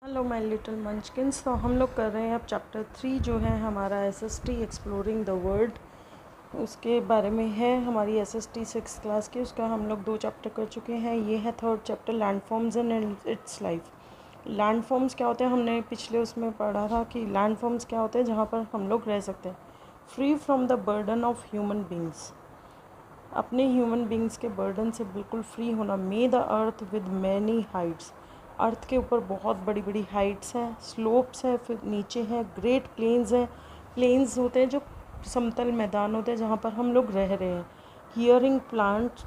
Hello my little मंचकिंस। तो हम लोग कर रहे हैं अब चैप्टर 3 जो है हमारा एसएसटी एक्सप्लोरिंग द वर्ल्ड, उसके बारे में है। हमारी एसएसटी 6 क्लास की, उसका हम लोग 2 चैप्टर कर चुके हैं। ये है third chapter, land forms and it's life. Land forms क्या होते हैं, हमने पिछले उसमें पढ़ा था कि लैंड फॉर्म्स क्या होते हैं जहाँ पर हम लोग रह सकते हैं free from the burden of human beings, अपने ह्यूमन बींग्स के बर्डन से बिल्कुल फ्री होना। May the earth with many heights, earth के ऊपर बहुत बड़ी बड़ी हाइट्स हैं, स्लोप्स हैं, फिर नीचे हैं ग्रेट प्लेन्स हैं। प्लेन्स होते हैं जो समतल मैदान होते हैं जहाँ पर हम लोग रह रहे हैं। हियरिंग प्लांट्स,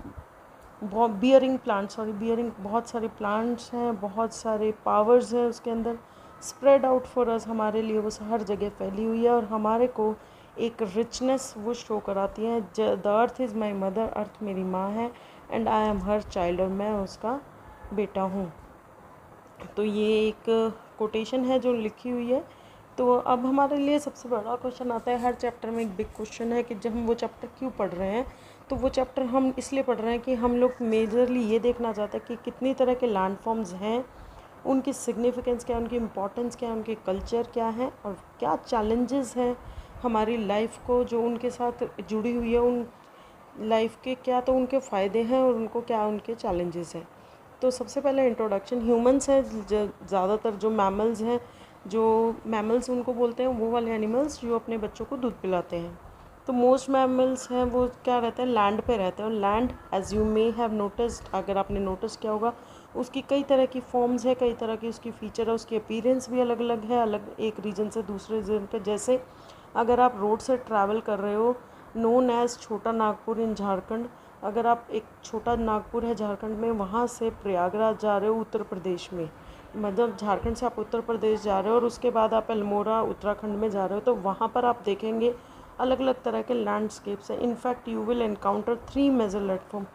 बियरिंग बहुत सारे प्लांट्स हैं, बहुत सारे पावर्स हैं उसके अंदर। स्प्रेड आउट फॉर अस, हमारे लिए वो हर जगह फैली हुई है और हमारे को एक रिचनेस वो शो कराती है। The earth is my mother, earth मेरी माँ है, and I am her child, और मैं उसका बेटा हूँ। तो ये एक कोटेशन है जो लिखी हुई है। तो अब हमारे लिए सबसे बड़ा क्वेश्चन आता है, हर चैप्टर में एक बिग क्वेश्चन है कि जब हम वो चैप्टर क्यों पढ़ रहे हैं। तो वो चैप्टर हम इसलिए पढ़ रहे हैं कि हम लोग मेजरली ये देखना चाहते हैं कि कितनी तरह के लैंड फॉर्म्स हैं, उनकी सिग्निफिकेंस क्या है, उनकी इम्पोर्टेंस क्या है, उनके कल्चर क्या है, और क्या चैलेंजेस हैं हमारी लाइफ को जो उनके साथ जुड़ी हुई है। उन लाइफ के क्या तो उनके फ़ायदे हैं और उनको क्या उनके चैलेंजेस हैं। तो सबसे पहले इंट्रोडक्शन, ह्यूमंस हैं ज़्यादातर, जो मैमल्स हैं, जो मैमल्स उनको बोलते हैं वो वाले एनिमल्स जो अपने बच्चों को दूध पिलाते हैं। तो मोस्ट मैमल्स हैं वो क्या रहते हैं, लैंड पे रहते हैं। और land, as you may have noticed, अगर आपने नोटिस किया होगा, उसकी कई तरह की फॉर्म्स है, कई तरह की उसकी फ़ीचर है, उसकी अपीयरेंस भी अलग अलग है, अलग एक रीजन से दूसरे रीजन पे। जैसे अगर आप रोड से ट्रैवल कर रहे हो, नोन एज छोटा नागपुर इन झारखंड, अगर आप एक छोटा नागपुर है झारखंड में, वहाँ से प्रयागराज जा रहे हो उत्तर प्रदेश में, मतलब झारखंड से आप उत्तर प्रदेश जा रहे हो और उसके बाद आप अल्मोड़ा उत्तराखंड में जा रहे हो, तो वहाँ पर आप देखेंगे अलग अलग तरह के लैंडस्केप्स हैं। In fact you will encounter 3 major landform.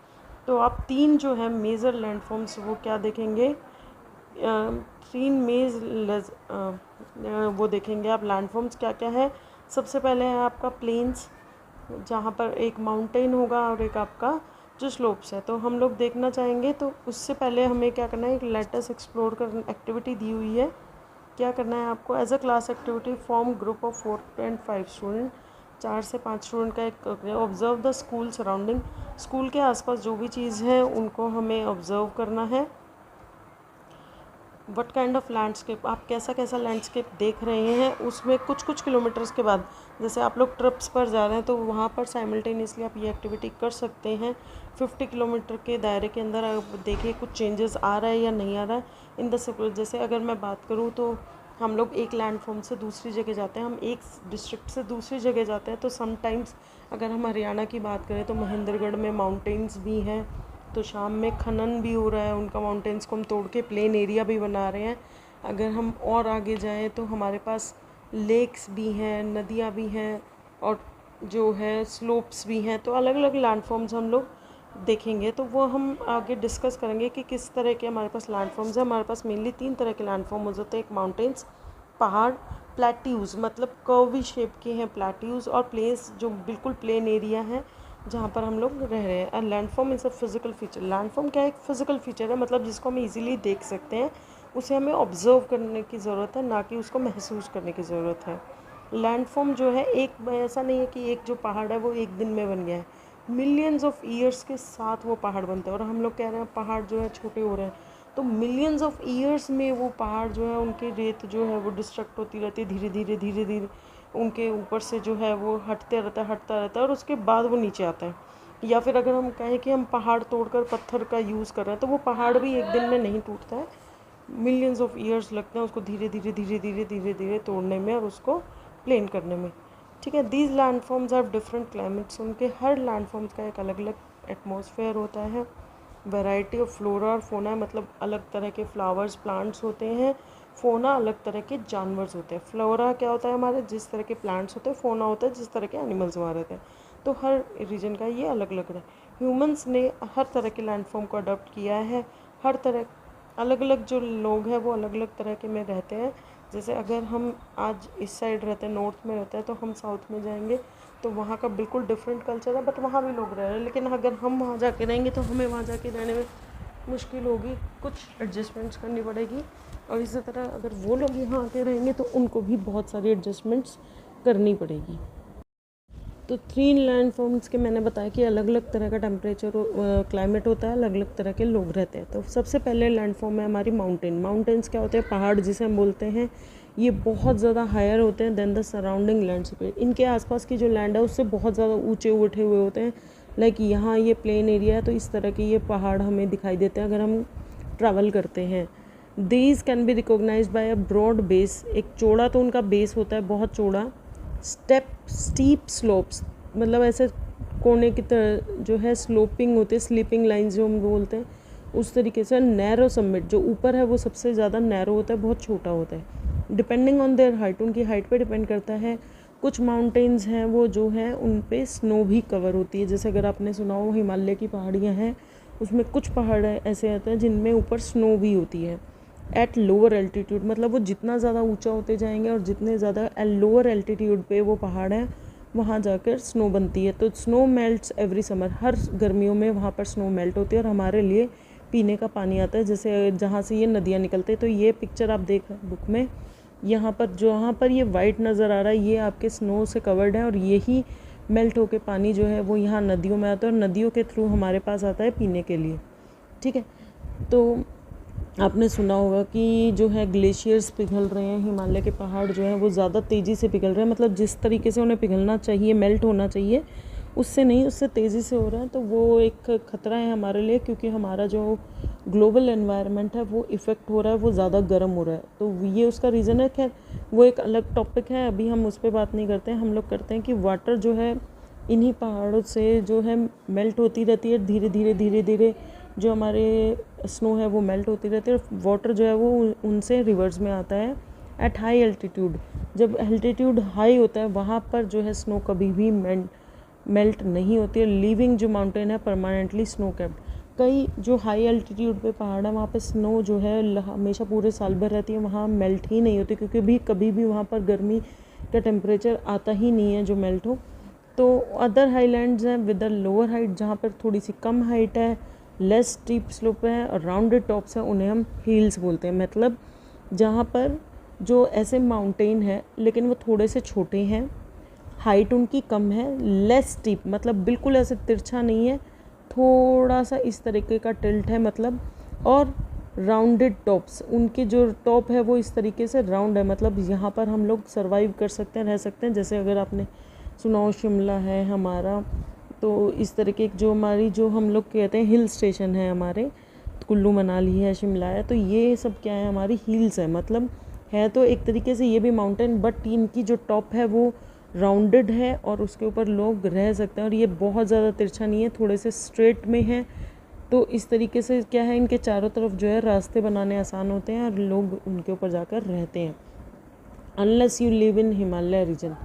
तो आप 3 जो है मेजर लैंडफॉर्म्स वो क्या देखेंगे, 3 वो देखेंगे आप। लैंडफॉर्म्स क्या क्या है, सबसे पहले है आपका प्लेन्स, जहाँ पर एक माउंटेन होगा और एक आपका जो स्लोप्स है। तो हम लोग देखना चाहेंगे, तो उससे पहले हमें क्या करना है, एक लेटस एक्सप्लोर कर एक्टिविटी दी हुई है। क्या करना है आपको, as a class activity form group of 4 and 5 student, 4 से 5 स्टूडेंट का एक। Observe the school surrounding, school के आसपास जो भी चीज़ है उनको हमें ऑब्जर्व करना है। वट काइंड ऑफ लैंडस्केप, आप कैसा कैसा लैंडस्केप देख रहे हैं, उसमें कुछ कुछ किलोमीटर्स के बाद, जैसे आप लोग ट्रिप्स पर जा रहे हैं तो वहाँ पर साइमल्टेनियसली आप ये एक्टिविटी कर सकते हैं। 50 किलोमीटर के दायरे के अंदर आप देखिए कुछ चेंजेस आ रहा है या नहीं आ रहा है इन द। जैसे अगर मैं बात करूँ तो हम लोग एक लैंडफॉर्म से दूसरी जगह जाते हैं, हम एक डिस्ट्रिक्ट से दूसरी जगह जाते हैं, तो समटाइम्स अगर हम हरियाणा की बात करें तो महेंद्रगढ़ में माउंटेन्स भी हैं, तो शाम में खनन भी हो रहा है उनका, माउंटेन्स को हम तोड़ के प्लेन एरिया भी बना रहे हैं। अगर हम और आगे जाएं तो हमारे पास लेक्स भी हैं, नदियाँ भी हैं, और जो है स्लोप्स भी हैं। तो अलग अलग लैंडफॉर्म्स हम लोग देखेंगे, तो वो हम आगे डिस्कस करेंगे कि किस तरह के हमारे पास लैंडफॉर्म्स हैं। हमारे पास मेनली 3 तरह के लैंडफॉर्म्स होते हैं, एक माउंटेन्स, पहाड़, प्लेट्यूज़ मतलब कर्वी शेप के हैं प्लेट्यूज़, और प्लेस जो बिल्कुल प्लेन एरिया है जहाँ पर हम लोग रह रहे हैं। Landform is a physical feature, landform क्या है, एक फिजिकल फीचर है, मतलब जिसको हम इजीली देख सकते हैं, उसे हमें ऑब्जर्व करने की ज़रूरत है, ना कि उसको महसूस करने की ज़रूरत है। लैंडफॉर्म जो है एक, ऐसा नहीं है कि एक जो पहाड़ है वो एक दिन में बन गया है, मिलियंस ऑफ ईयर्स के साथ वो पहाड़ बनते हैं। और हम लोग कह रहे हैं पहाड़ जो है छोटे हो रहे हैं, तो मिलियंस ऑफ ईयर्स में वो पहाड़ जो है उनकी रेत जो है वो डिस्ट्रक्ट होती रहती है, धीरे धीरे धीरे धीरे उनके ऊपर से जो है वो हटता रहता है, और उसके बाद वो नीचे आता है। या फिर अगर हम कहें कि हम पहाड़ तोड़कर पत्थर का यूज़ कर रहे हैं, तो वो पहाड़ भी एक दिन में नहीं टूटता है, मिलियंस ऑफ ईयर्स लगते हैं उसको धीरे धीरे धीरे धीरे धीरे धीरे तोड़ने में और उसको प्लेन करने में। ठीक है, these landforms have different climates, उनके हर लैंडफॉर्म्स का एक अलग अलग एटमॉस्फेयर होता है। वैरायटी ऑफ फ्लोरा और फोना, मतलब अलग तरह के फ्लावर्स प्लांट्स होते हैं। फोना अलग तरह के जानवर्स होते हैं। फ्लोरा क्या होता है, हमारे जिस तरह के प्लांट्स होते हैं, फोना होता है जिस तरह के एनिमल्स वहाँ रहते हैं। तो हर रीजन का ये अलग अलग है। ह्यूमंस ने हर तरह के लैंडफॉर्म को अडॉप्ट किया है। हर तरह अलग अलग जो लोग हैं वो अलग अलग तरह के में रहते हैं। जैसे अगर हम आज इस साइड रहते हैं, नॉर्थ में रहते हैं, तो हम साउथ में जाएंगे तो वहाँ का बिल्कुल डिफरेंट कल्चर है, बट वहाँ भी लोग रह रहे हैं। लेकिन अगर हम वहाँ जाके रहेंगे तो हमें वहाँ जाके रहने में मुश्किल होगी, कुछ एडजस्टमेंट्स करनी पड़ेगी। और इसी तरह अगर वो लोग यहाँ आके रहेंगे तो उनको भी बहुत सारी एडजस्टमेंट्स करनी पड़ेगी। तो 3 लैंड फॉर्म्स के मैंने बताया कि अलग अलग तरह का टेम्परेचर क्लाइमेट होता है, अलग अलग तरह के लोग रहते हैं। तो सबसे पहले लैंड फॉर्म है हमारी माउंटेन। माउंटेन्स क्या होते हैं? पहाड़ जिसे हम बोलते हैं। ये बहुत ज़्यादा हायर होते हैं देन द सराउंडिंग लैंडस्केप। इनके आसपास की जो लैंड है उससे बहुत ज़्यादा ऊँचे उठे हुए होते हैं। लाइक यहाँ ये प्लेन एरिया है तो इस तरह के ये पहाड़ हमें दिखाई देते हैं अगर हम ट्रैवल करते हैं। These can be recognise by a broad base. एक चौड़ा तो उनका बेस होता है, बहुत चौड़ा। स्टीप स्लोप्स, मतलब ऐसे कोने की तरह जो है स्लोपिंग होते हैं, स्लीपिंग लाइंस जो हम बोलते हैं उस तरीके से। नैरो समिट, जो ऊपर है वो सबसे ज़्यादा नैरो होता है, बहुत छोटा होता है। डिपेंडिंग ऑन देयर हाइट, उनकी हाइट पे डिपेंड करता है। कुछ माउंटेन्स हैं वो जो है उन पे स्नो भी कवर होती है। जैसे अगर आपने सुना हो हिमालय की पहाड़ियाँ हैं, उसमें कुछ पहाड़ ऐसे आते हैं जिनमें ऊपर स्नो भी होती है। एट लोअर एल्टीट्यूड, मतलब वो जितना ज़्यादा ऊंचा होते जाएंगे और जितने ज़्यादा लोअर एल्टीट्यूड पे वो पहाड़ है वहाँ जाकर स्नो बनती है। तो स्नो मेल्ट्स एवरी समर, हर गर्मियों में वहाँ पर स्नो मेल्ट होती है और हमारे लिए पीने का पानी आता है, जैसे जहाँ से ये नदियाँ निकलते हैं। तो ये पिक्चर आप देख रहे हैं बुक में, यहाँ पर जहाँ पर ये वाइट नज़र आ रहा है ये आपके स्नो से कवर्ड है और यही मेल्ट होके पानी जो है वो यहाँ नदियों में आता है और नदियों के थ्रू हमारे पास आता है पीने के लिए। ठीक है, तो आपने सुना होगा कि जो है ग्लेशियर्स पिघल रहे हैं, हिमालय के पहाड़ जो हैं वो ज़्यादा तेज़ी से पिघल रहे हैं। मतलब जिस तरीके से उन्हें पिघलना चाहिए, मेल्ट होना चाहिए, उससे नहीं, उससे तेज़ी से हो रहा है। तो वो एक ख़तरा है हमारे लिए, क्योंकि हमारा जो ग्लोबल एनवायरनमेंट है वो इफ़ेक्ट हो रहा है, वो ज़्यादा गर्म हो रहा है। तो ये उसका रीज़न है। खैर वो एक अलग टॉपिक है, अभी हम उस पर बात नहीं करते हैं। हम लोग करते हैं कि वाटर जो है इन्हीं पहाड़ों से जो है मेल्ट होती रहती है, धीरे धीरे धीरे धीरे जो हमारे स्नो है वो मेल्ट होती रहती है। और वाटर जो है वो उनसे रिवर्स में आता है एट हाई एल्टीट्यूड। जब एल्टीट्यूड हाई होता है वहाँ पर जो है स्नो कभी भी मेल्ट नहीं होती है। लिविंग जो माउंटेन है परमानेंटली स्नो कैप्ड। कई जो हाई एल्टीट्यूड पे पहाड़ है वहाँ पे स्नो जो है हमेशा पूरे साल भर रहती है, वहाँ मेल्ट ही नहीं होती, क्योंकि भी कभी भी वहाँ पर गर्मी का टेम्परेचर आता ही नहीं है जो मेल्ट हो। तो अदर हाईलैंड्स हैं विद द लोअर हाइट, जहाँ पर थोड़ी सी कम हाइट है, लेस स्टीप स्लोप है और राउंडेड टॉप्स हैं, उन्हें हम हिल्स बोलते हैं। मतलब जहाँ पर जो ऐसे माउंटेन है लेकिन वो थोड़े से छोटे हैं, हाइट उनकी कम है, लेस स्टीप, मतलब बिल्कुल ऐसे तिरछा नहीं है, थोड़ा सा इस तरीके का टिल्ट है मतलब, और राउंडेड टॉप्स, उनके जो टॉप है वो इस तरीके से राउंड है। मतलब यहाँ पर हम लोग सर्वाइव कर सकते हैं, रह सकते हैं। जैसे अगर आपने सुना हो शिमला है हमारा, तो इस तरीके जो हमारी जो हम लोग कहते हैं हिल स्टेशन है हमारे, कुल्लू मनाली है, शिमला है, तो ये सब क्या है हमारी हिल्स है। मतलब है तो एक तरीके से ये भी माउंटेन, बट इनकी जो टॉप है वो राउंडेड है और उसके ऊपर लोग रह सकते हैं। और ये बहुत ज़्यादा तिरछा नहीं है, थोड़े से स्ट्रेट में है। तो इस तरीके से क्या है, इनके चारों तरफ जो है रास्ते बनाने आसान होते हैं और लोग उनके ऊपर जाकर रहते हैं। Unless you live in Himalaya region.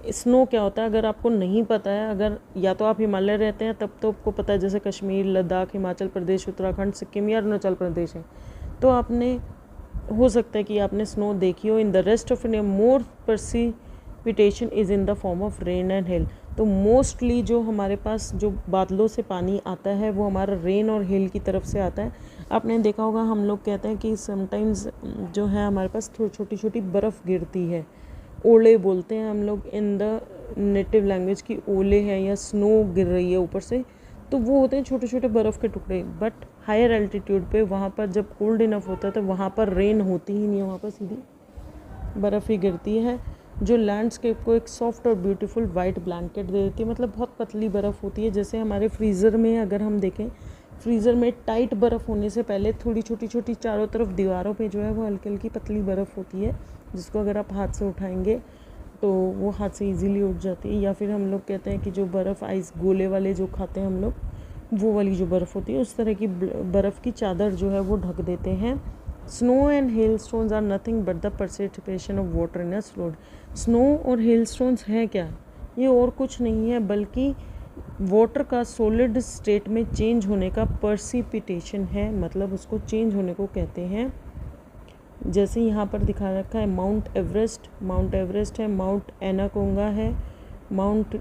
Snow क्या होता है अगर आपको नहीं पता है, अगर या तो आप हिमालय रहते हैं तब तो आपको पता है, जैसे कश्मीर, लद्दाख, हिमाचल प्रदेश, उत्तराखंड, सिक्किम या अरुणाचल प्रदेश है, तो आपने हो सकता है कि आपने स्नो देखी हो। In the rest of India more precipitation is in the form of rain and hail. तो मोस्टली जो हमारे पास जो बादलों से पानी आता है वो हमारा रेन और हिल की तरफ से आता है। आपने देखा होगा हम लोग कहते हैं कि समटाइम्स जो है हमारे पास छोटी छोटी बर्फ़ गिरती है, ओले बोलते हैं हम लोग इन द नेटिव लैंग्वेज की, ओले हैं या स्नो गिर रही है ऊपर से, तो वो होते हैं छोटे छोटे बर्फ़ के टुकड़े। बट हायर एल्टीट्यूड पे वहाँ पर जब कोल्ड इनफ होता है तो वहाँ पर रेन होती ही नहीं है, वहाँ पर सीधी बर्फ़ ही गिरती है, जो लैंडस्केप को एक सॉफ्ट और ब्यूटीफुल वाइट ब्लैंकेट दे देती है। मतलब बहुत पतली बर्फ़ होती है। जैसे हमारे फ्रीज़र में अगर हम देखें, फ्रीज़र में टाइट बर्फ़ होने से पहले थोड़ी छोटी छोटी चारों तरफ दीवारों पे जो है वो हल्की हल्की पतली बर्फ़ होती है, जिसको अगर आप हाथ से उठाएंगे तो वो हाथ से इजीली उठ जाती है। या फिर हम लोग कहते हैं कि जो बर्फ़ आइस गोले वाले जो खाते हैं हम लोग, वो वाली जो बर्फ़ होती है, उस तरह की बर्फ़ की चादर जो है वो ढक देते हैं। Snow and hailstones are nothing but the precipitation of water in a solid. Snow और हेल स्टोन्स हैं क्या, ये और कुछ नहीं है बल्कि वाटर का सॉलिड स्टेट में चेंज होने का प्रेसिपिटेशन है। मतलब उसको चेंज होने को कहते हैं। जैसे यहाँ पर दिखा रखा है माउंट एवरेस्ट है, माउंट एनाकोंगा है, माउंट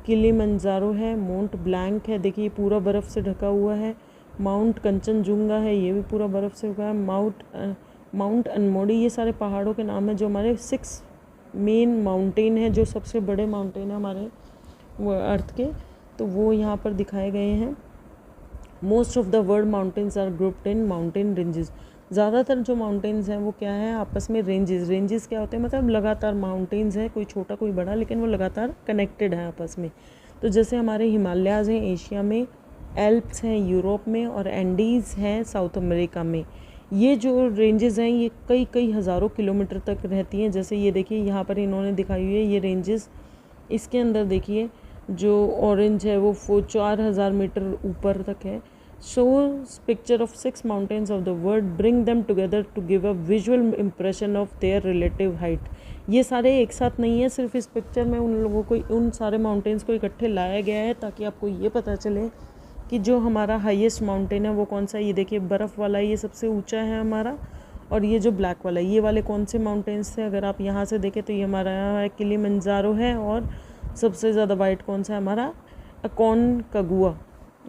किलिमंजारो है, माउंट ब्लैंक है, देखिए पूरा बर्फ़ से ढका हुआ है, माउंट कंचनजुंगा है, ये भी पूरा बर्फ़ से ढका है। माउंट अनमोडी, ये सारे पहाड़ों के नाम हैं जो हमारे 6 मेन माउंटेन है, जो सबसे बड़े माउंटेन है हमारे वो अर्थ के, तो वो यहाँ पर दिखाए गए हैं। Most of the world mountains are grouped in mountain ranges. ज़्यादातर जो माउंटेन्स हैं वो क्या है आपस में रेंजेस क्या होते हैं, मतलब लगातार माउंटेन्स हैं, कोई छोटा कोई बड़ा, लेकिन वो लगातार कनेक्टेड है आपस में। तो जैसे हमारे हिमालयाज़ हैं एशिया में, एल्प्स हैं यूरोप में, और एंडीज़ हैं साउथ अमेरिका में। ये जो रेंजेस हैं ये कई कई हज़ारों किलोमीटर तक रहती हैं। जैसे ये देखिए यहाँ पर इन्होंने दिखाई हुई है ये रेंजेस, इसके अंदर देखिए जो ऑरेंज है वो 4000 मीटर ऊपर तक है। shows picture of 6 mountains of the world, bring them together to give a visual impression of their relative height। ये सारे एक साथ नहीं है, सिर्फ इस पिक्चर में उन लोगों को, उन सारे माउंटेन्स को इकट्ठे लाया गया है ताकि आपको ये पता चले कि जो हमारा हाईएस्ट माउंटेन है वो कौन सा है। ये देखिए बर्फ़ वाला ये सबसे ऊंचा है हमारा, और ये जो ब्लैक वाला ये वाले कौन से माउंटेन्स थे, अगर आप यहाँ से देखें तो ये हमारा किलिमंजारो है, और सबसे ज़्यादा वाइट कौन सा है हमारा अकोनकागुआ।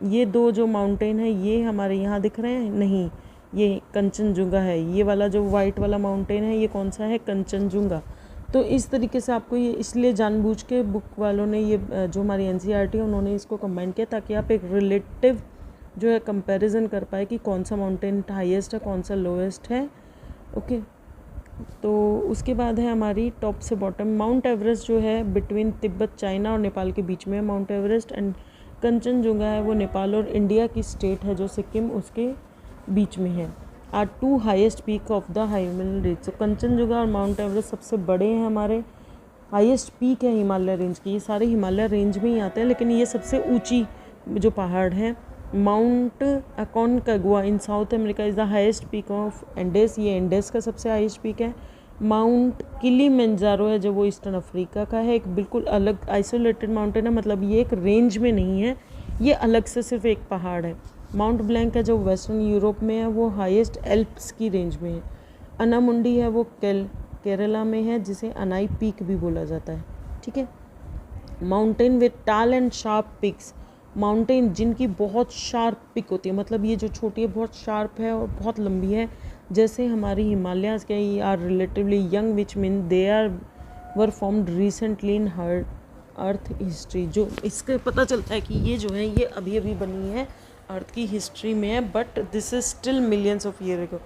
ये 2 जो माउंटेन है ये हमारे यहाँ दिख रहे हैं, नहीं ये कंचनजुंगा है। ये वाला जो वाइट वाला माउंटेन है ये कौन सा है, कंचनजुंगा। तो इस तरीके से आपको ये इसलिए जानबूझ के बुक वालों ने ये जो हमारी एनसीईआरटी है उन्होंने इसको कंबाइन किया ताकि आप एक रिलेटिव जो है कंपैरिजन कर पाए कि कौन सा माउंटेन हाईएस्ट है कौन सा लोएस्ट है। ओके, तो उसके बाद है हमारी टॉप से बॉटम। माउंट एवरेस्ट जो है बिटवीन तिब्बत चाइना और नेपाल के बीच में है माउंट एवरेस्ट, एंड कंचनजुंगा है वो नेपाल और इंडिया की स्टेट है जो सिक्किम उसके बीच में है। Are 2 highest peak of the Himalaya range. तो कंचनजुंगा और माउंट एवरेस्ट सबसे बड़े हैं हमारे, हाईएस्ट पीक है हिमालय रेंज की। ये सारे हिमालय रेंज में ही आते हैं, लेकिन ये सबसे ऊंची जो पहाड़ है। Mount Aconcagua in South America is the highest peak of Andes, ये एंडेस का सबसे हाईएस्ट पीक है। माउंट किलिमंजारो है जो वो ईस्टर्न अफ्रीका का है, एक बिल्कुल अलग आइसोलेटेड माउंटेन है, मतलब ये एक रेंज में नहीं है, ये अलग से सिर्फ एक पहाड़ है। माउंट ब्लैंक है जो वेस्टर्न यूरोप में है, वो हाईएस्ट एल्प्स की रेंज में है। अनामुंडी है वो केरला में है, जिसे अनाई पीक भी बोला जाता है। ठीक है, माउंटेन विद टाल एंड शार्प पिक्स, माउंटेन जिनकी बहुत शार्प पिक होती है, मतलब ये जो छोटी है बहुत शार्प है और बहुत लंबी है, जैसे हमारी हिमालयाज़ के are relatively young, which mean they are were formed recently in earth history. जो इसके पता चलता है कि ये जो है ये अभी अभी बनी है, अर्थ की हिस्ट्री में है, but this is still millions of year ago.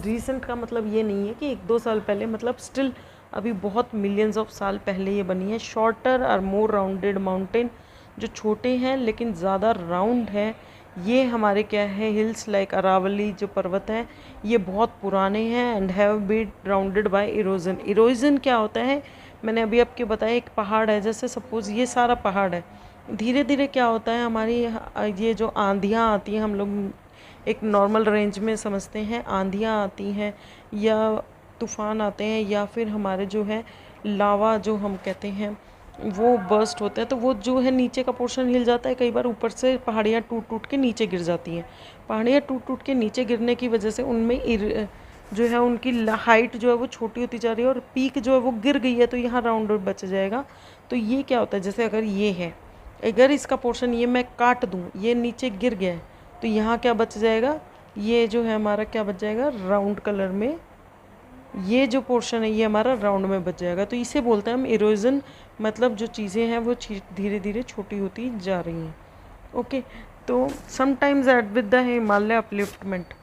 Recent का मतलब ये नहीं है कि 1-2 साल पहले, मतलब स्टिल अभी बहुत मिलियंस ऑफ साल पहले ये बनी है। शॉर्टर और मोर राउंडेड माउंटेन, जो छोटे हैं लेकिन ज़्यादा राउंड है, ये हमारे क्या है, हिल्स लाइक अरावली जो पर्वत है ये बहुत पुराने हैं and have been rounded by erosion. Erosion क्या होता है, मैंने अभी आपको बताया, एक पहाड़ है, जैसे सपोज़ ये सारा पहाड़ है, धीरे धीरे क्या होता है हमारी ये जो आंधियाँ आती हैं, हम लोग एक नॉर्मल रेंज में समझते हैं, आंधियाँ आती हैं या तूफ़ान आते हैं, या फिर हमारे जो है लावा जो हम कहते हैं वो बर्स्ट होता है, तो वो जो है नीचे का पोर्शन हिल जाता है, कई बार ऊपर से पहाड़ियाँ टूट टूट के नीचे गिर जाती हैं। पहाड़ियाँ टूट टूट के नीचे गिरने की वजह से उनमें जो है उनकी हाइट जो है वो छोटी होती जा रही है और पीक जो है वो गिर गई है, तो यहाँ राउंड बच जाएगा। तो ये क्या होता है, जैसे अगर ये है, अगर इसका पोर्शन ये मैं काट दूँ, ये नीचे गिर गया है, तो यहाँ क्या बच जाएगा, ये जो है हमारा क्या बच जाएगा, राउंड कलर में ये जो पोर्शन है ये हमारा राउंड में बच जाएगा। तो इसे बोलते हैं हम इरोजन, मतलब जो चीज़ें हैं वो धीरे धीरे छोटी होती जा रही हैं। ओके, तो sometimes eight with the Himalaya upliftment,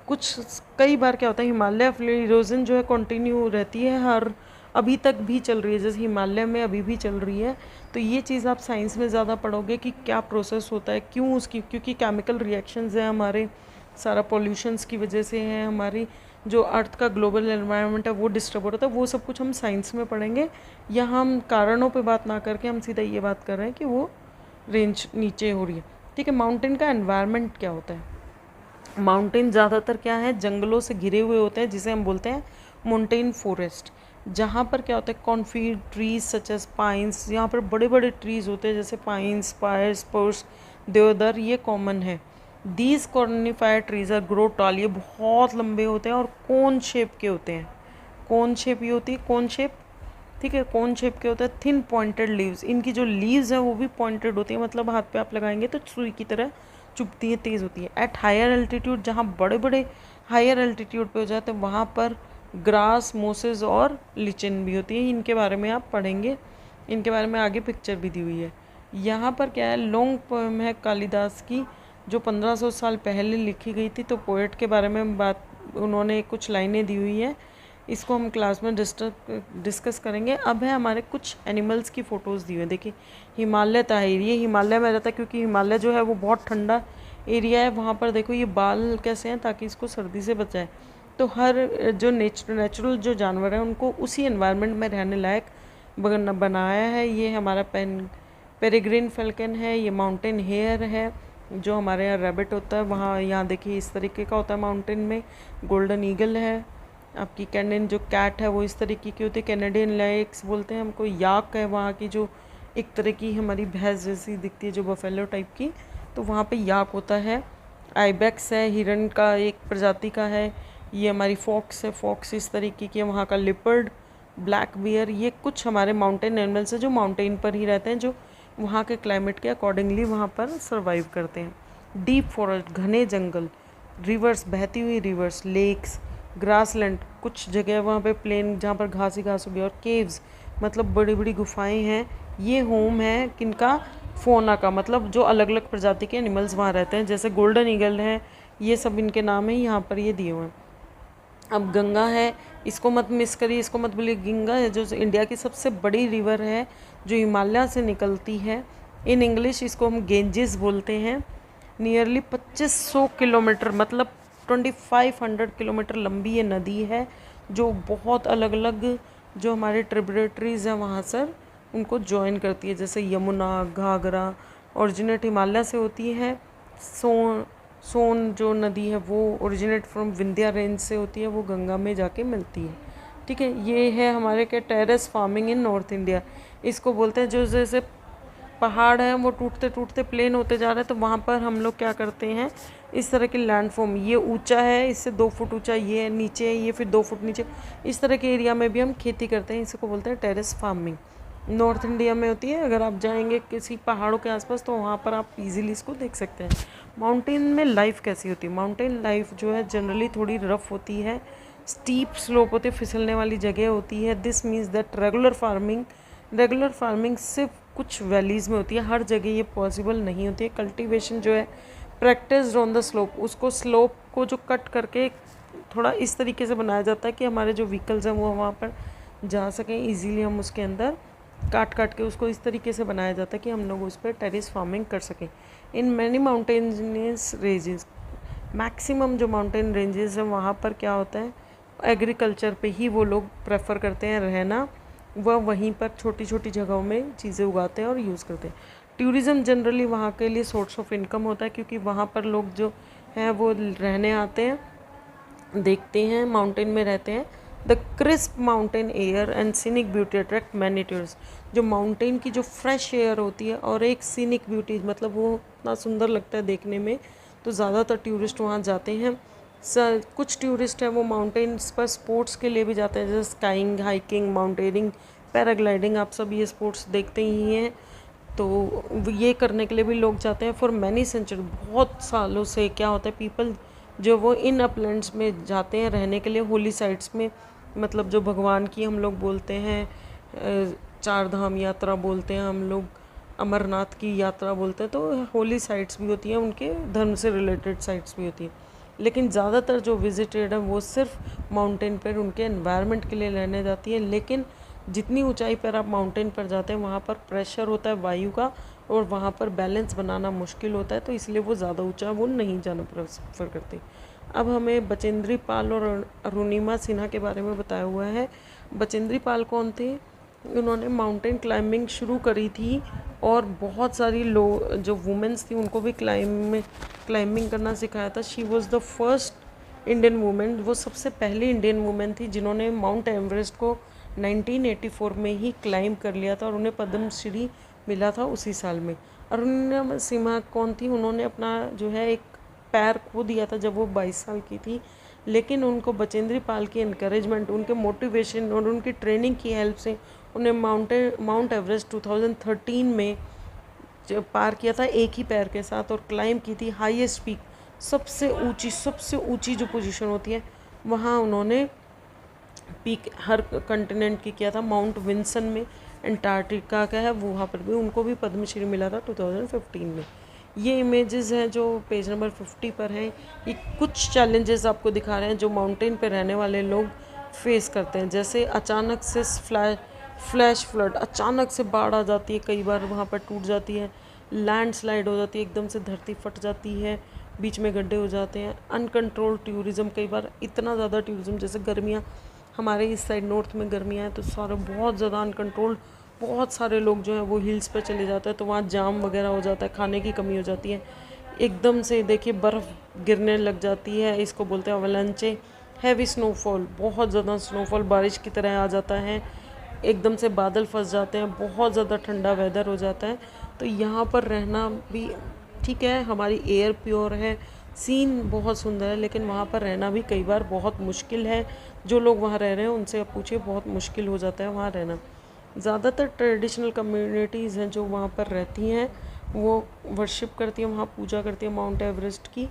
कुछ कई बार क्या होता है, हिमालय इरोजन जो है कंटिन्यू रहती है, हर अभी तक भी चल रही है, जैसे हिमालय में अभी भी चल रही है। तो ये चीज़ आप साइंस में ज़्यादा पढ़ोगे कि क्या प्रोसेस होता है, क्यों उसकी, क्योंकि केमिकल रिएक्शंस हैं हमारे, सारा पॉल्यूशंस की वजह से है, हमारी जो अर्थ का ग्लोबल एनवायरनमेंट है वो डिस्टर्ब हो रहा था, वो सब कुछ हम साइंस में पढ़ेंगे। यहाँ हम कारणों पे बात ना करके हम सीधा ये बात कर रहे हैं कि वो रेंज नीचे हो रही है। ठीक है, माउंटेन का एनवायरनमेंट क्या होता है, माउंटेन ज़्यादातर क्या है, जंगलों से घिरे हुए होते हैं, जिसे हम बोलते हैं माउंटेन फॉरेस्ट, जहाँ पर क्या होता है, कॉन्फी ट्रीज सच एज पाइन्स, यहाँ पर बड़े बड़े ट्रीज होते हैं जैसे पाइन्स, पायर, स्पर्स, देवदार, ये कॉमन है। These conifer trees are grow tall, ये बहुत लंबे होते हैं और कोन शेप के होते हैं। कोन शेप ये होती है, कोन शेप, ठीक है, कोन शेप के होता है। थिन पॉइंटेड लीव्स, इनकी जो लीव्स हैं वो भी पॉइंटेड होती है, मतलब हाथ पे आप लगाएंगे तो सुई की तरह चुभती है, तेज़ होती है। एट हायर एल्टीट्यूड, जहाँ बड़े बड़े हायर एल्टीट्यूड पे हो जाते हैं वहाँ पर ग्रास, मोसेस और लिचन भी होती है। इनके बारे में आप पढ़ेंगे, इनके बारे में आगे पिक्चर भी दी हुई है। यहाँ पर क्या है, लॉन्ग पोएम है कालिदास की जो 1500 साल पहले लिखी गई थी। तो पोएट के बारे में बात, उन्होंने कुछ लाइनें दी हुई है, इसको हम क्लास में डिस्कस करेंगे। अब है हमारे कुछ एनिमल्स की फ़ोटोज़ दी हुई है। देखिए हिमालय ताहिर, ये हिमालय में रहता है क्योंकि हिमालय जो है वो बहुत ठंडा एरिया है। वहाँ पर देखो ये बाल कैसे हैं ताकि इसको सर्दी से बचाए। तो हर जो नेचुरल जो जानवर है उनको उसी एनवायरनमेंट में रहने लायक बनाया है। ये हमारा पेरेग्रीन फैल्कन है, ये माउंटेन हेयर है जो हमारे यहाँ रैबिट होता है, वहाँ यहाँ देखिए इस तरीके का होता है माउंटेन में। गोल्डन ईगल है, आपकी कैनेडियन जो कैट है वो इस तरीके की होती है, कैनेडियन लाइक्स बोलते हैं हमको। याक है वहाँ की जो एक तरह की हमारी भैंस जैसी दिखती है जो बफेलो टाइप की, तो वहाँ पे याक होता है। आइबेक्स है, हिरन का एक प्रजाति का है। ये हमारी फॉक्स है, फॉक्स इस तरीके की है। वहाँ का लिपर्ड, ब्लैक बियर, ये कुछ हमारे माउंटेन एनिमल्स हैं जो माउंटेन पर ही रहते हैं, जो वहाँ के क्लाइमेट के अकॉर्डिंगली वहाँ पर सर्वाइव करते हैं। डीप फॉरेस्ट, घने जंगल, रिवर्स, बहती हुई रिवर्स, लेक्स, ग्रासलैंड, कुछ जगह वहाँ पे प्लेन जहाँ पर घास ही घास होगी, और केव्स मतलब बड़ी बड़ी गुफाएं हैं। ये होम है किनका, फोना का, मतलब जो अलग अलग प्रजाति के एनिमल्स वहाँ रहते हैं। जैसे गोल्डन ईगल है, ये सब इनके नाम है यहाँ पर ये दिए हुए हैं। अब गंगा है, इसको मत मिस करिए, इसको मत भूलिए। गंगा है जो इंडिया की सबसे बड़ी रिवर है जो हिमालय से निकलती है। इन इंग्लिश इसको हम गेंजिस बोलते हैं। नियरली 2500 किलोमीटर मतलब 2500 किलोमीटर लंबी ये नदी है जो बहुत अलग अलग जो हमारे ट्रिब्यूटरीज हैं वहाँ से उनको ज्वाइन करती है। जैसे यमुना, घाघरा ओरिजिनेट हिमालय से होती है। सोन जो नदी है वो ओरिजिनेट फ्रॉम विंध्या रेंज से होती है, वो गंगा में जाके मिलती है। ठीक है, ये है हमारे क्या terrace farming in north India, इसको बोलते हैं। जो जैसे पहाड़ हैं वो टूटते टूटते प्लेन होते जा रहे हैं, तो वहाँ पर हम लोग क्या करते हैं, इस तरह की लैंडफॉर्म, ये ऊंचा है, इससे 2 फुट ऊंचा, ये नीचे है, ये फिर 2 फुट नीचे, इस तरह के एरिया में भी हम खेती करते हैं। इसको बोलते हैं टेरेस फार्मिंग। नॉर्थ इंडिया में होती है। अगर आप जाएंगे किसी पहाड़ों के आसपास तो वहाँ पर आप इजीली इसको देख सकते हैं। माउंटेन में लाइफ कैसी होती है, माउंटेन लाइफ जो है जनरली थोड़ी रफ होती है, स्टीप स्लोप होते, फिसलने वाली जगह होती है। This means that regular farming सिर्फ कुछ वैलीज़ में होती है, हर जगह ये पॉसिबल नहीं होती है। कल्टीवेशन जो है प्रैक्टिस्ड ऑन द स्लोप, उसको स्लोप को जो कट करके थोड़ा इस तरीके से बनाया जाता है कि हमारे जो व्हीकल्स हैं वो वहाँ पर जा सकें ईजीली। हम उसके अंदर काट के उसको इस तरीके से बनाया जाता है कि हम लोग उस पर टेरेस फार्मिंग कर सकें। In many mountainous ranges, maximum जो माउंटेन रेंजेस हैं वहाँ पर क्या होता है, एग्रीकल्चर पे ही वो लोग प्रेफर करते हैं रहना। वह वहीं पर छोटी छोटी जगहों में चीज़ें उगाते हैं और यूज़ करते हैं। टूरिज़्म जनरली वहाँ के लिए सोर्स ऑफ इनकम होता है क्योंकि वहाँ पर लोग जो हैं वो रहने आते हैं, देखते हैं, माउंटेन में रहते हैं। The crisp mountain air and scenic beauty attract many tourist. जो माउंटेन की जो फ्रेश एयर होती है और एक सीनिक ब्यूटी, मतलब वो इतना सुंदर लगता है देखने में, तो ज़्यादातर टूरिस्ट वहाँ जाते हैं। कुछ टूरिस्ट हैं वो माउंटेन्स पर स्पोर्ट्स के लिए भी जाते हैं, जैसे स्काइंग, हाइकिंग, माउंटेनिंग, पैराग्लाइडिंग, आप सब ये स्पोर्ट्स देखते ही हैं। तो ये करने के लिए भी लोग जाते हैं। फॉर मैनी सेंचुरी, बहुत सालों से क्या होता है, पीपल जो वो इन अपलैंड्स में जाते हैं रहने के लिए, होली साइट्स में, मतलब जो भगवान की हम लोग बोलते हैं 4 धाम यात्रा बोलते हैं हम लोग, अमरनाथ की यात्रा बोलते हैं। तो होली साइट्स भी होती हैं, उनके धर्म से रिलेटेड साइट्स भी होती हैं, लेकिन ज़्यादातर जो विजिटेड है वो सिर्फ माउंटेन पर उनके एनवायरनमेंट के लिए रहने जाती है। लेकिन जितनी ऊंचाई पर आप माउंटेन पर जाते हैं वहाँ पर प्रेशर होता है वायु का, और वहाँ पर बैलेंस बनाना मुश्किल होता है, तो इसलिए वो ज़्यादा ऊंचा वो नहीं जाना प्रेफर करते। अब हमें बचेंद्री पाल और अरुणिमा सिन्हा के बारे में बताया हुआ है। बचेंद्री पाल कौन थे, उन्होंने माउंटेन क्लाइंबिंग शुरू करी थी और बहुत सारी जो वुमेंस थी उनको भी क्लाइंबिंग करना सिखाया था। She was the first Indian women, वो सबसे पहली इंडियन वुमेन थी जिन्होंने माउंट एवरेस्ट को 1984 में ही क्लाइंब कर लिया था और उन्हें पद्मश्री मिला था उसी साल में। अरुणिमा सिन्हा कौन थी, उन्होंने अपना जो है एक पैर खो दिया था जब वो 22 साल की थी, लेकिन उनको बचेंद्री पाल की इनकरेजमेंट, उनके मोटिवेशन और उनकी ट्रेनिंग की हेल्प से उन्हें माउंट एवरेस्ट 2013 में पार किया था एक ही पैर के साथ और क्लाइंब की थी हाईएस्ट पीक, सबसे ऊंची जो पोजीशन होती है वहाँ उन्होंने पीक हर कंटिनेंट की किया था। माउंट विंसन में अंटार्कटिका का है, वो वहाँ पर भी उनको भी पद्मश्री मिला था 2015 में। ये इमेजेस हैं जो पेज नंबर 50 पर हैं। ये कुछ चैलेंजेस आपको दिखा रहे हैं जो माउंटेन पे रहने वाले लोग फेस करते हैं। जैसे अचानक से फ्लैश फ्लड, अचानक से बाढ़ आ जाती है, कई बार वहाँ पर टूट जाती है, लैंडस्लाइड हो जाती है, एकदम से धरती फट जाती है, बीच में गड्ढे हो जाते हैं। अनकंट्रोल्ड टूरिज़्म, कई बार इतना ज़्यादा टूरिज़्म, जैसे गर्मियाँ हमारे इस साइड नॉर्थ में गर्मियाँ हैं तो सारे बहुत ज़्यादा अनकंट्रोल्ड, बहुत सारे लोग जो हैं वो हिल्स पर चले जाते हैं तो वहाँ जाम वगैरह हो जाता है, खाने की कमी हो जाती है, एकदम से देखिए बर्फ़ गिरने लग जाती है, इसको बोलते हैं अवलांचे। हैवी स्नोफॉल, बहुत ज़्यादा स्नोफॉल बारिश की तरह आ जाता है, एकदम से बादल फंस जाते हैं, बहुत ज़्यादा ठंडा वेदर हो जाता है। तो यहाँ पर रहना भी ठीक है, हमारी एयर प्योर है, सीन बहुत सुंदर है, लेकिन वहाँ पर रहना भी कई बार बहुत मुश्किल है। जो लोग वहाँ रह रहे हैं उनसे आप पूछिए, बहुत मुश्किल हो जाता है वहाँ रहना। ज़्यादातर ट्रेडिशनल कम्युनिटीज़ हैं जो वहाँ पर रहती हैं, वो वर्शिप करती हैं, वहाँ पूजा करती हैं माउंट एवरेस्ट की,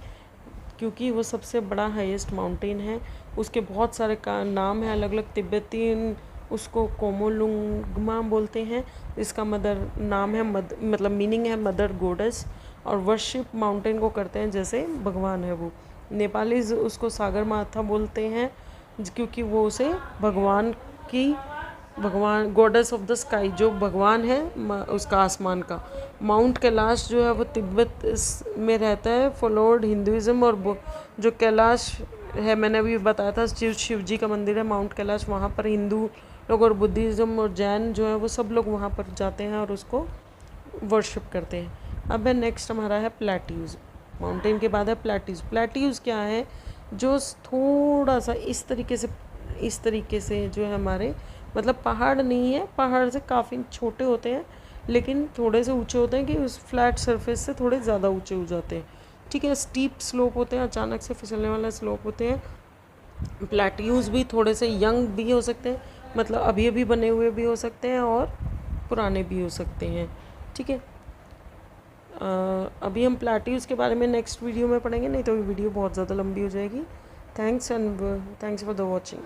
क्योंकि वो सबसे बड़ा हाईएस्ट माउंटेन है। उसके बहुत सारे का नाम है अलग अलग, तिब्बती उसको कोमोलुंगमा बोलते हैं, इसका मदर नाम है मतलब मीनिंग है मदर गॉडेस, और वर्शिप माउंटेन को करते हैं जैसे भगवान है वो। नेपालीज उसको सागर माथा बोलते हैं क्योंकि वो उसे भगवान गॉडेस ऑफ द स्काई, जो भगवान है उसका आसमान का। माउंट कैलाश जो है वो तिब्बत में रहता है, फॉलोड हिंदुज़म, और जो कैलाश है मैंने अभी बताया था शिव जी का मंदिर है माउंट कैलाश, वहाँ पर हिंदू लोग और बुद्धिज़्म और जैन जो है वो सब लोग वहाँ पर जाते हैं और उसको वर्शिप करते हैं। अब है नेक्स्ट हमारा है प्लेट्यूज़, माउंटेन के बाद है प्लेट्यूज़। प्लेट्यूज़ क्या है, जो थोड़ा सा इस तरीके से जो है हमारे, मतलब पहाड़ नहीं है, पहाड़ से काफ़ी छोटे होते हैं लेकिन थोड़े से ऊंचे होते हैं कि उस फ्लैट सरफेस से थोड़े ज़्यादा ऊंचे हो जाते हैं, ठीक है। स्टीप स्लोप होते हैं, अचानक से फिसलने वाला स्लोप होते हैं। प्लेट्यूज़ भी थोड़े से यंग भी हो सकते हैं, मतलब अभी अभी बने हुए भी हो सकते हैं और पुराने भी हो सकते हैं, ठीक है। अभी हम प्लेट्यूज़ के बारे में नेक्स्ट वीडियो में पढ़ेंगे, नहीं तो वीडियो बहुत ज़्यादा लंबी हो जाएगी। Thanks for the watching.